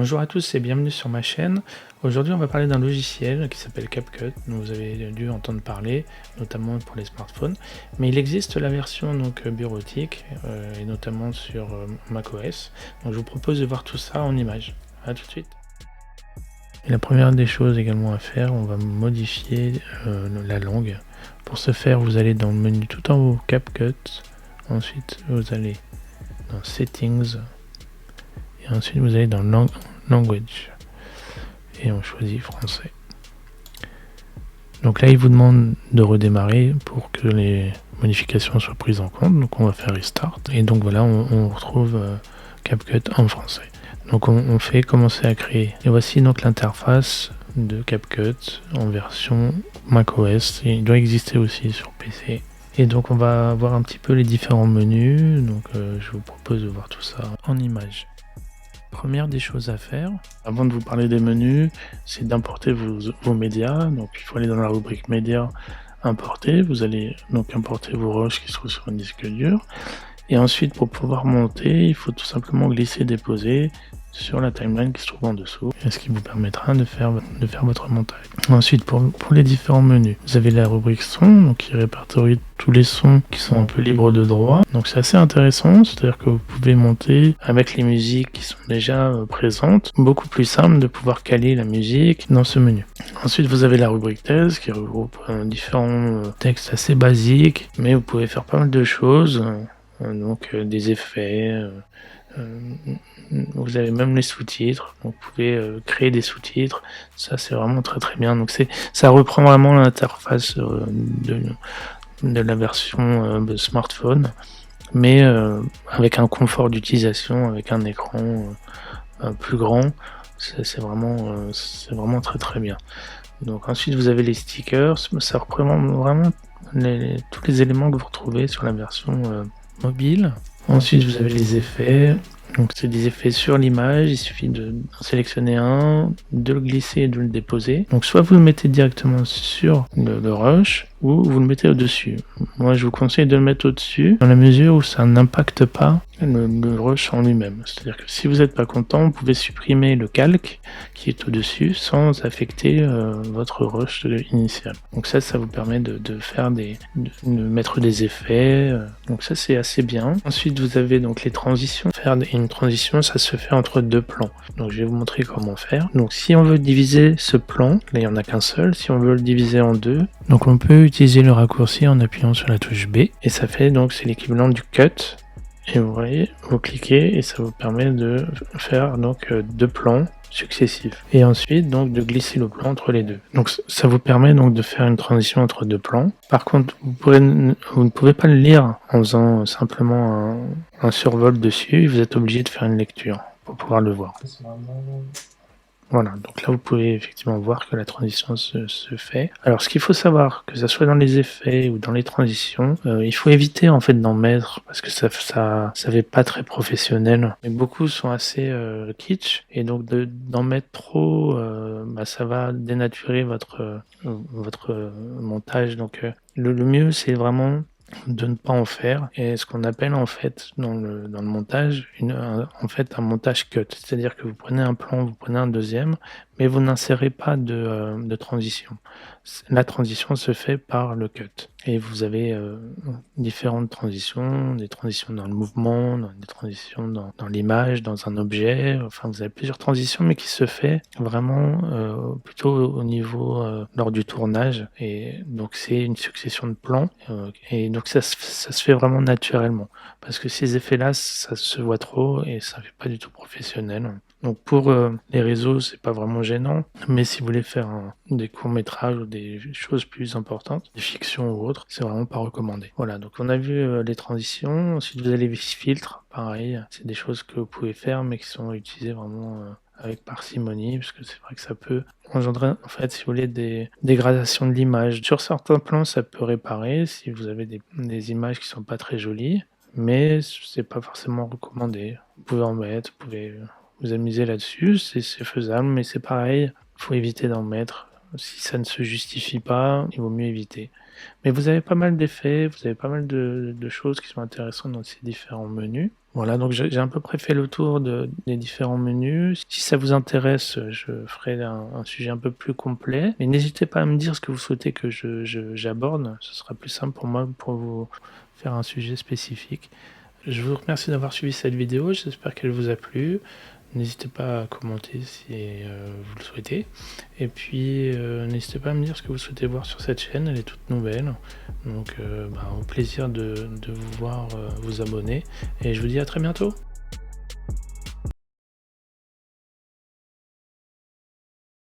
Bonjour à tous et bienvenue sur ma chaîne. Aujourd'hui, on va parler d'un logiciel qui s'appelle CapCut, dont vous avez dû entendre parler, notamment pour les smartphones. Mais il existe la version bureautique, et notamment sur macOS. Donc je vous propose de voir tout ça en images. A tout de suite. Et la première des choses également à faire, on va modifier la langue. Pour ce faire, vous allez dans le menu tout en haut CapCut. Ensuite, vous allez dans Settings. Et ensuite, vous allez dans Language. Et on choisit français. Donc là, il vous demande de redémarrer pour que les modifications soient prises en compte. Donc on va faire Restart. Et donc voilà, on retrouve CapCut en français. Donc on fait commencer à créer. Et voici donc l'interface de CapCut en version macOS. Il doit exister aussi sur PC. Et donc on va voir un petit peu les différents menus. Donc je vous propose de voir tout ça en images. Première des choses à faire, avant de vous parler des menus, c'est d'importer vos médias. Donc il faut aller dans la rubrique médias, importer. Vous allez donc importer vos rushs qui se trouvent sur un disque dur. Et ensuite, pour pouvoir monter, il faut tout simplement glisser, déposer sur la timeline qui se trouve en dessous, ce qui vous permettra de faire votre montage. Ensuite, pour les différents menus, vous avez la rubrique son, donc qui répertorie tous les sons qui sont un peu libres de droit. Donc c'est assez intéressant, c'est-à-dire que vous pouvez monter avec les musiques qui sont déjà présentes. Beaucoup plus simple de pouvoir caler la musique dans ce menu. Ensuite, vous avez la rubrique thèse qui regroupe différents textes assez basiques, mais vous pouvez faire pas mal de choses. Donc des effets, vous avez même les sous-titres, donc vous pouvez créer des sous-titres, ça c'est vraiment très bien. Donc ça reprend vraiment l'interface de la version de smartphone, mais avec un confort d'utilisation, avec un écran plus grand, c'est vraiment très bien. Donc ensuite vous avez les stickers, ça représente vraiment tous les éléments que vous retrouvez sur la version mobile. Ensuite vous avez les effets, donc c'est des effets sur l'image, il suffit de sélectionner un, de le glisser et de le déposer. Donc soit vous le mettez directement sur le rush, ou vous le mettez au-dessus. Moi je vous conseille de le mettre au-dessus, dans la mesure où ça n'impacte pas le rush en lui-même. C'est-à-dire que si vous n'êtes pas content, vous pouvez supprimer le calque qui est au-dessus sans affecter votre rush initial. Donc ça vous permet de mettre des effets. Donc ça c'est assez bien. Ensuite vous avez donc les transitions. Faire une transition, ça se fait entre deux plans. Donc je vais vous montrer comment faire. Donc si on veut diviser ce plan, là il n'y en a qu'un seul, si on veut le diviser en deux, donc on peut utiliser le raccourci en appuyant sur la touche B, et ça fait donc c'est l'équivalent du cut. Et vous voyez, vous cliquez et ça vous permet de faire donc deux plans successifs. Et ensuite donc de glisser le plan entre les deux. Donc ça vous permet donc de faire une transition entre deux plans. Par contre, vous ne pouvez pas le lire en faisant simplement un survol dessus. Vous êtes obligé de faire une lecture pour pouvoir le voir. Voilà, donc là vous pouvez effectivement voir que la transition se fait. Alors ce qu'il faut savoir, que ça soit dans les effets ou dans les transitions, il faut éviter en fait d'en mettre parce que ça fait pas très professionnel. Mais beaucoup sont assez kitsch et donc d'en mettre trop, ça va dénaturer votre montage. Donc le mieux c'est vraiment de ne pas en faire, et ce qu'on appelle en fait dans le montage un montage cut, c'est-à-dire que vous prenez un plan, vous prenez un deuxième, mais vous n'insérez pas de transition. La transition se fait par le cut, et vous avez différentes transitions, des transitions dans le mouvement, des transitions dans l'image, dans un objet, enfin vous avez plusieurs transitions, mais qui se fait vraiment plutôt au niveau lors du tournage, et donc c'est une succession de plans, et donc ça se fait vraiment naturellement, parce que ces effets-là, ça se voit trop et ça fait pas du tout professionnel. Donc pour les réseaux, c'est pas vraiment gênant, mais si vous voulez faire des courts-métrages ou des choses plus importantes, des fictions ou autres, c'est vraiment pas recommandé. Voilà, donc on a vu les transitions. Ensuite vous avez les filtres, pareil, c'est des choses que vous pouvez faire mais qui sont utilisées vraiment avec parcimonie, parce que c'est vrai que ça peut engendrer, en fait, si vous voulez, des dégradations de l'image. Sur certains plans, ça peut réparer si vous avez des images qui sont pas très jolies, mais c'est pas forcément recommandé. Vous pouvez en mettre, vous pouvez vous amuser là-dessus, c'est faisable, mais c'est pareil, faut éviter d'en mettre. Si ça ne se justifie pas, il vaut mieux éviter. Mais vous avez pas mal d'effets, vous avez pas mal de choses qui sont intéressantes dans ces différents menus. Voilà, donc j'ai à peu près fait le tour des différents menus. Si ça vous intéresse, je ferai un sujet un peu plus complet. Mais n'hésitez pas à me dire ce que vous souhaitez que j'aborde. Ce sera plus simple pour moi pour vous faire un sujet spécifique. Je vous remercie d'avoir suivi cette vidéo, j'espère qu'elle vous a plu. N'hésitez pas à commenter si, vous le souhaitez et puis, n'hésitez pas à me dire ce que vous souhaitez voir sur cette chaîne, elle est toute nouvelle. Donc, au plaisir de vous voir, vous abonner et je vous dis à très bientôt.